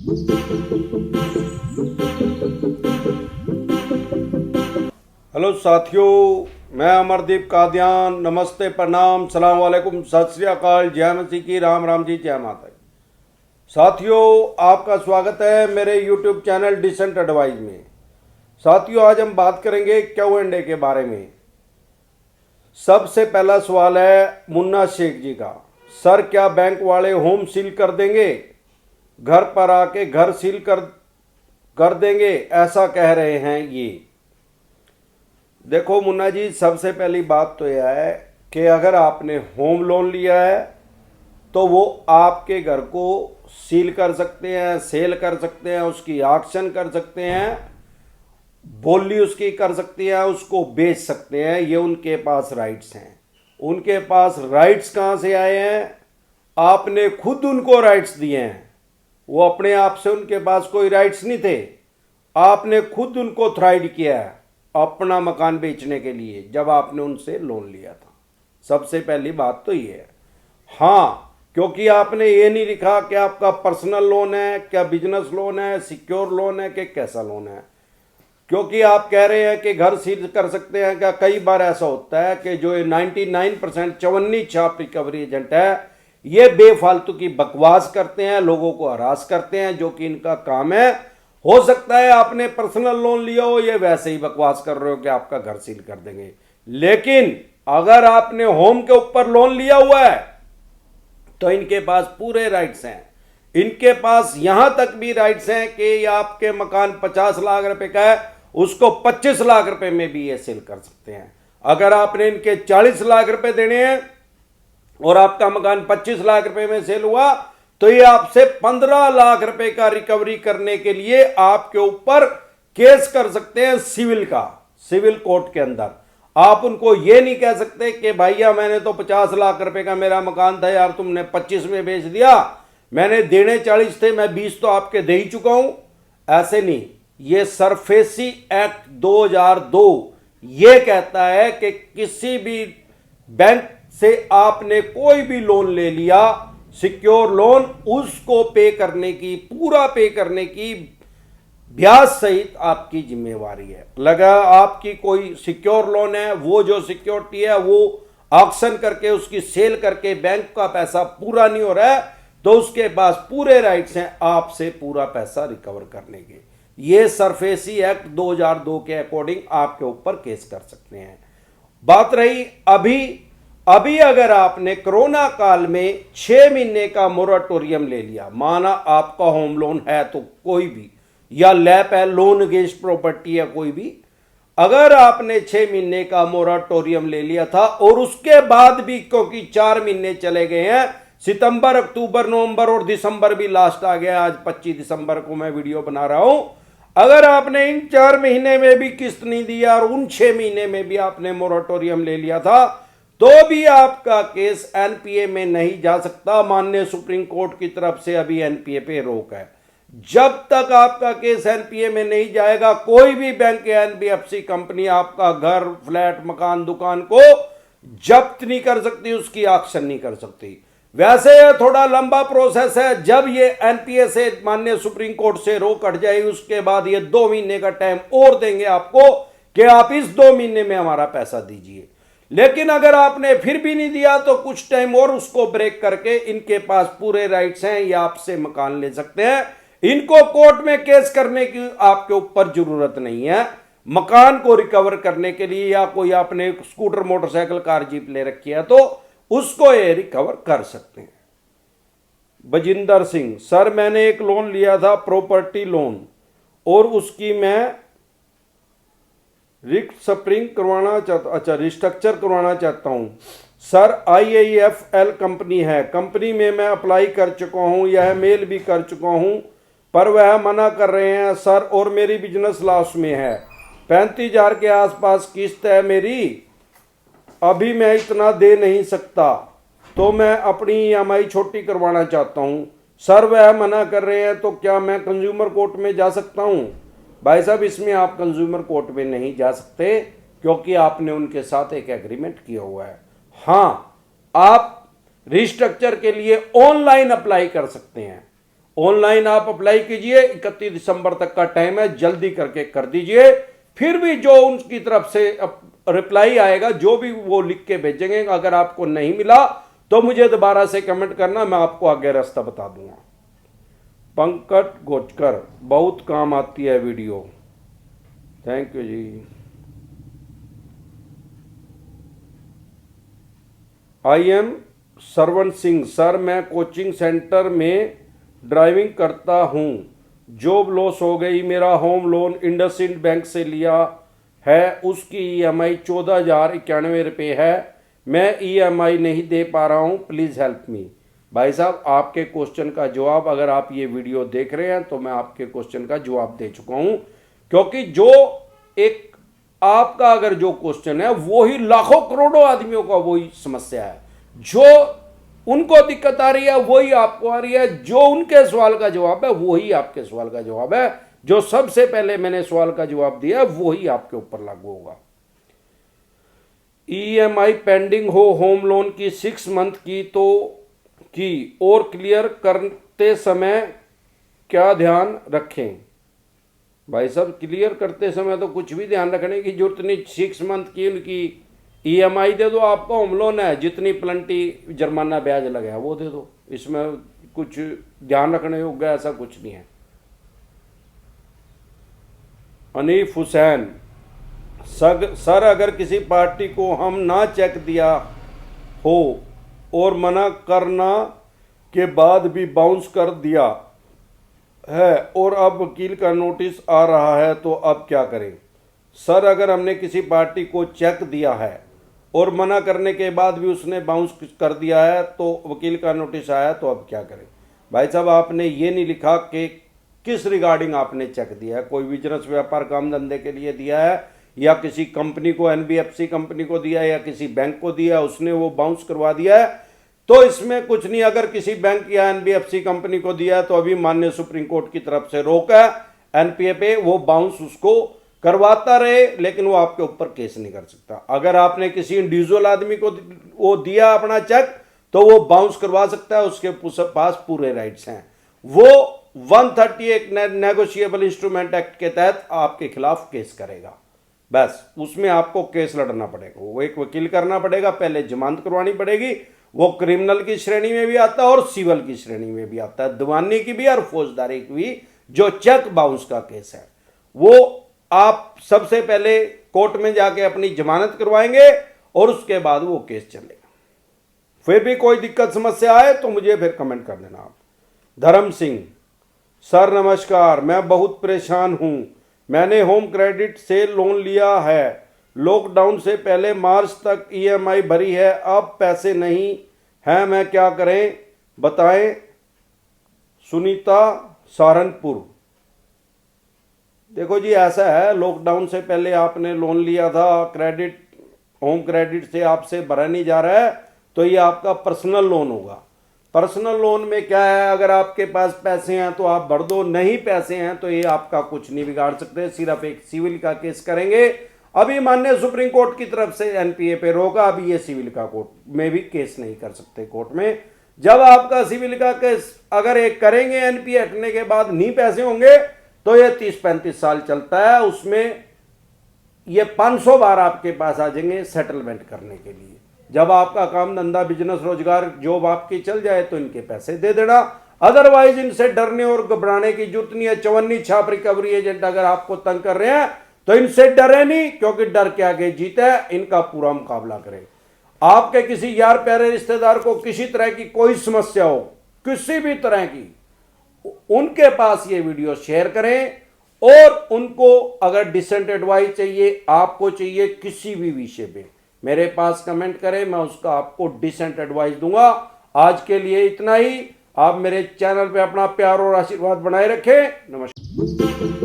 Hello साथियों, मैं अमरदीप कादियान। नमस्ते, प्रणाम, सलाम वालेकुम, सत श्री अकाल, जय मसीह की, राम राम जी, जय माता। साथियों, आपका स्वागत है मेरे यूट्यूब चैनल डिसेंट एडवाइस में। साथियों, आज हम बात करेंगे Q&A के बारे में। सबसे पहला सवाल है मुन्ना शेख जी का। सर, क्या बैंक वाले होम सील कर देंगे? घर पर आके घर सील कर देंगे, ऐसा कह रहे हैं ये। देखो मुन्ना जी, सबसे पहली बात तो यह है कि अगर आपने होम लोन लिया है तो वो आपके घर को सील कर सकते हैं, सेल कर सकते हैं, उसकी ऑक्शन कर सकते हैं, बोली उसकी कर सकती है, उसको बेच सकते हैं। ये उनके पास राइट्स हैं। उनके पास राइट्स कहाँ से आए हैं? आपने खुद उनको राइट्स दिए हैं। वो अपने आप से, उनके पास कोई राइट्स नहीं थे। आपने खुद उनको थ्राइड किया है अपना मकान बेचने के लिए जब आपने उनसे लोन लिया था। सबसे पहली बात तो ये है। हाँ, क्योंकि आपने ये नहीं लिखा कि आपका पर्सनल लोन है, क्या बिजनेस लोन है, सिक्योर लोन है, कि कैसा लोन है। क्योंकि आप कह रहे हैं कि घर सील कर सकते हैं। क्या कई बार ऐसा होता है कि जो 99% चवन्नी छाप रिकवरी एजेंट है, ये बेफालतू की बकवास करते हैं, लोगों को हरास करते हैं, जो कि इनका काम है। हो सकता है आपने पर्सनल लोन लिया हो, ये वैसे ही बकवास कर रहे हो कि आपका घर सील कर देंगे। लेकिन अगर आपने होम के ऊपर लोन लिया हुआ है तो इनके पास पूरे राइट्स हैं। इनके पास यहां तक भी राइट्स हैं कि आपके मकान 50 लाख रुपए का है, उसको 25 लाख रुपए में भी ये सेल कर सकते हैं। अगर आपने इनके 40 लाख रुपए देने हैं और आपका मकान 25 लाख रुपए में सेल हुआ तो ये आपसे 15 लाख रुपए का रिकवरी करने के लिए आपके ऊपर केस कर सकते हैं, सिविल का, सिविल कोर्ट के अंदर। आप उनको ये नहीं कह सकते कि भैया मैंने तो 50 लाख रुपए का मेरा मकान था यार, तुमने 25 में बेच दिया, मैंने देने 40 थे, मैं 20 तो आपके दे ही चुका हूं। ऐसे नहीं। ये सरफेसी एक्ट 2002 ये कहता है कि किसी भी बैंक से आपने कोई भी लोन ले लिया, सिक्योर लोन, उसको पे करने की, पूरा पे करने की ब्याज सहित आपकी जिम्मेवारी है। लगा आपकी कोई सिक्योर लोन है, वो जो सिक्योरिटी है वो ऑक्शन करके, उसकी सेल करके बैंक का पैसा पूरा नहीं हो रहा है तो उसके पास पूरे राइट्स हैं आपसे पूरा पैसा रिकवर करने के। ये सरफेसी एक्ट 2002 के अकॉर्डिंग आपके ऊपर केस कर सकते हैं। बात रही अभी अगर आपने कोरोना काल में 6 महीने का मोराटोरियम ले लिया, माना आपका होम लोन है तो कोई भी, या लैप है, लोन अगेंस्ट प्रॉपर्टी है कोई भी, अगर आपने 6 महीने का मोराटोरियम ले लिया था और उसके बाद भी, क्योंकि 4 महीने चले गए हैं, सितंबर, अक्टूबर, नवंबर और दिसंबर भी लास्ट आ गया, आज 25 दिसंबर को मैं वीडियो बना रहा हूं, अगर आपने इन 4 महीने में भी किस्त नहीं दिया और उन 6 महीने में भी आपने मोराटोरियम ले लिया था तो भी आपका केस एनपीए में नहीं जा सकता। माननीय सुप्रीम कोर्ट की तरफ से अभी एनपीए पे रोक है। जब तक आपका केस एनपीए में नहीं जाएगा, कोई भी बैंक या एनबीएफसी कंपनी आपका घर, फ्लैट, मकान, दुकान को जब्त नहीं कर सकती, उसकी ऑक्शन नहीं कर सकती। वैसे यह थोड़ा लंबा प्रोसेस है। जब ये एनपीए से, माननीय सुप्रीम कोर्ट से रोक हट जाएगी, उसके बाद ये 2 महीने का टाइम और देंगे आपको कि आप इस 2 महीने में हमारा पैसा दीजिए। लेकिन अगर आपने फिर भी नहीं दिया तो कुछ टाइम और उसको ब्रेक करके इनके पास पूरे राइट्स हैं, ये आपसे मकान ले सकते हैं। इनको कोर्ट में केस करने की आपके ऊपर जरूरत नहीं है। मकान को रिकवर करने के लिए, या कोई आपने स्कूटर, मोटरसाइकिल, कार, जीप ले रखी है तो उसको ये रिकवर कर सकते हैं। बजिंदर सिंह, सर मैंने एक लोन लिया था, प्रॉपर्टी लोन, और उसकी मैं रिस्ट्रक्चर करवाना चाहता हूं। सर IIFL कंपनी है, कंपनी में मैं अप्लाई कर चुका हूं, यह मेल भी कर चुका हूं, पर वह मना कर रहे हैं सर, और मेरी बिजनेस लॉस में है। 35,000 के आसपास किस्त है मेरी, अभी मैं इतना दे नहीं सकता, तो मैं अपनी EMI छोटी करवाना चाहता हूं। सर वह मना कर रहे हैं, तो क्या मैं कंज्यूमर कोर्ट में जा सकता हूं? भाई साहब, इसमें आप कंज्यूमर कोर्ट में नहीं जा सकते क्योंकि आपने उनके साथ एक एग्रीमेंट किया हुआ है। हाँ, आप रिस्ट्रक्चर के लिए ऑनलाइन अप्लाई कर सकते हैं। ऑनलाइन आप अप्लाई कीजिए, 31 दिसंबर तक का टाइम है, जल्दी करके कर दीजिए। फिर भी जो उनकी तरफ से रिप्लाई आएगा, जो भी वो लिख के भेजेंगे, अगर आपको नहीं मिला तो मुझे दोबारा से कमेंट करना, मैं आपको आगे रास्ता बता दूंगा। पंकज गोचकर, बहुत काम आती है video, thank you ji. I am Sarvan Singh, sir मैं कोचिंग सेंटर में ड्राइविंग करता हूँ, जॉब लॉस हो गई, मेरा होम लोन इंडसइंड बैंक से लिया है, उसकी ईएमआई 14,091 रुपये है, मैं ईएमआई नहीं दे पा रहा हूँ, प्लीज़ हेल्प मी। भाई साहब, आपके क्वेश्चन का जवाब, अगर आप ये वीडियो देख रहे हैं तो मैं आपके क्वेश्चन का जवाब दे चुका हूँ, क्योंकि जो एक आपका अगर जो क्वेश्चन है वो ही लाखों करोड़ों आदमियों का वही समस्या है, जो उनको दिक्कत आ रही है वही आपको आ रही है, जो उनके सवाल का जवाब है वही आपके सवाल का जवाब है, जो सबसे पहले मैंने सवाल का जवाब दिया वही आपके ऊपर लागू होगा। ईएमआई पेंडिंग हो होम लोन की 6 मंथ की तो की और क्लियर करते समय क्या ध्यान रखें? भाई साहब, क्लियर करते समय तो कुछ भी ध्यान रखने की जरूरत नहीं, 6 मंथ की उनकी ईएमआई दे दो, आपका होम लोन है, जितनी प्लंटी जुर्माना ब्याज लगा है वो दे दो, इसमें कुछ ध्यान रखने योग्य ऐसा कुछ नहीं है। अनीफ हुसैन, सर अगर किसी पार्टी को हम ना चेक दिया हो और मना करना के बाद भी बाउंस कर दिया है और अब वकील का नोटिस आ रहा है तो अब क्या करें? सर अगर हमने किसी पार्टी को चेक दिया है और मना करने के बाद भी उसने बाउंस कर दिया है तो वकील का नोटिस आया तो अब क्या करें? भाई साहब, आपने ये नहीं लिखा कि किस रिगार्डिंग आपने चेक दिया है, कोई बिजनेस व्यापार काम धंधे के लिए दिया है या किसी कंपनी को, एनबीएफसी कंपनी को दिया है या किसी बैंक को दिया, उसने वो बाउंस करवा दिया है तो इसमें कुछ नहीं। अगर किसी बैंक या एनबीएफसी कंपनी को दिया है तो अभी माननीय सुप्रीम कोर्ट की तरफ से रोक है एनपीए पे, वो बाउंस उसको करवाता रहे, लेकिन वो आपके ऊपर केस नहीं कर सकता। अगर आपने किसी इंडिविजुअल आदमी को वो दिया अपना चेक तो वो बाउंस करवा सकता है, उसके पास पूरे राइट्स हैं। वो 138 नेगोशिएबल इंस्ट्रूमेंट एक्ट के तहत आपके खिलाफ केस करेगा, बस उसमें आपको केस लड़ना पड़ेगा, वो एक वकील करना पड़ेगा, पहले जमानत करवानी पड़ेगी, वो क्रिमिनल की श्रेणी में भी आता है और सिविल की श्रेणी में भी आता है, दीवानी की भी और फौजदारी की भी। जो चेक बाउंस का केस है वो आप सबसे पहले कोर्ट में जाके अपनी जमानत करवाएंगे और उसके बाद वो केस चलेगा। फिर भी कोई दिक्कत समस्या आए तो मुझे फिर कमेंट कर देना आप। धर्म सिंह, सर नमस्कार, मैं बहुत परेशान हूं, मैंने होम क्रेडिट से लोन लिया है, लॉकडाउन से पहले मार्च तक ईएमआई भरी है, अब पैसे नहीं हैं, मैं क्या करें बताएं। सुनीता, सहारनपुर। देखो जी, ऐसा है, लॉकडाउन से पहले आपने लोन लिया था, क्रेडिट होम क्रेडिट से आपसे भरा नहीं जा रहा है तो ये आपका पर्सनल लोन होगा। पर्सनल लोन में क्या है, अगर आपके पास पैसे हैं तो आप भर दो, नहीं पैसे हैं तो ये आपका कुछ नहीं बिगाड़ सकते, सिर्फ एक सिविल का केस करेंगे। अभी माननीय सुप्रीम कोर्ट की तरफ से एनपीए पे रोका, अभी ये सिविल का कोर्ट में भी केस नहीं कर सकते कोर्ट में। जब आपका सिविल का केस अगर एक करेंगे एनपीए हटने के बाद नहीं पैसे होंगे तो ये 30-35 साल चलता है, उसमें ये 500 बार आपके पास आ जाएंगे सेटलमेंट करने के लिए। जब आपका काम धंधा बिजनेस रोजगार जॉब आपकी चल जाए तो इनके पैसे दे देना, अदरवाइज इनसे डरने और घबराने की जरूरत नहीं है। चवन्नी छाप रिकवरी एजेंट अगर आपको तंग कर रहे हैं तो इनसे डरे नहीं, क्योंकि डर के आगे जीत है, इनका पूरा मुकाबला करें। आपके किसी यार प्यारे रिश्तेदार को किसी तरह की कोई समस्या हो, किसी भी तरह की, उनके पास ये वीडियो शेयर करें और उनको अगर डिसेंट एडवाइस चाहिए, आपको चाहिए किसी भी विषय पे, मेरे पास कमेंट करें, मैं उसका आपको डिसेंट एडवाइस दूंगा। आज के लिए इतना ही। आप मेरे चैनल पे अपना प्यार और आशीर्वाद बनाए रखें। नमस्कार।